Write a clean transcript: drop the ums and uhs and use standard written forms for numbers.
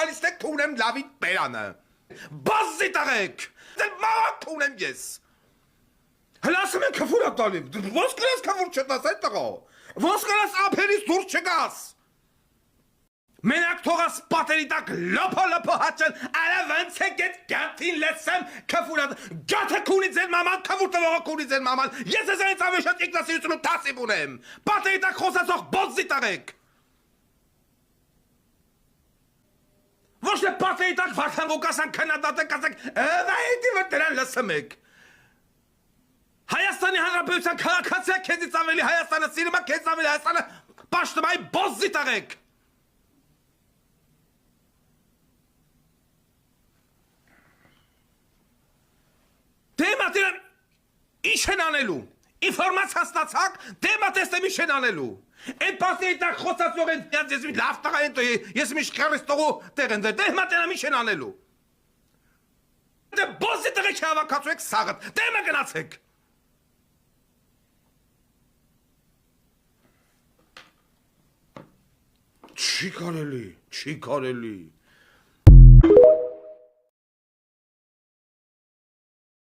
տալիս եք թունեմ լավի բերանը։ Բազի տղեք։ Դե մամա թունեմ ես։ Հələ ասում են քֆուր ա տալի։ Ոնց կրես քֆուր չտաս այդ տղա։ Ոնց կրես ափերից դուրս չգաս։ Մենակ թողաս պատերի տակ լոփո հաճեն, արա ոնց է գետ գանտին լսեմ քֆուրա գաթը քունի ձեր մաման քֆուր տվողը քունի ձեր մաման ես ես այնց ավեշած ինքնասիրություն տասի բունեմ պատերի տակ խոսացող բոզի տղեք ոչ թե պատերի տակ վարդան գոկասան քննադատը կասեք վայդի որ դրան լսում եք Հայաստանի Հանրապետության քաղաքացիա քեզից ավելի Հայաստանը սիրում է քեզ ավելի Հայաստանը պաշտում է բոզի տղեք Դեմատերան ինչ են անելու, ինվորմացիա ստացակ, դեմատեստեմ ինչ են անելու, են պասների տակ խոսացող են, ես մի լավ տղա են, ես մի շքարես տողու տեղ են դեր, դեմատերան ինչ են անելու, դե բոզի տղեք հավաքացու եք սաղըտ, դեմը գնացեք, չի կարելի,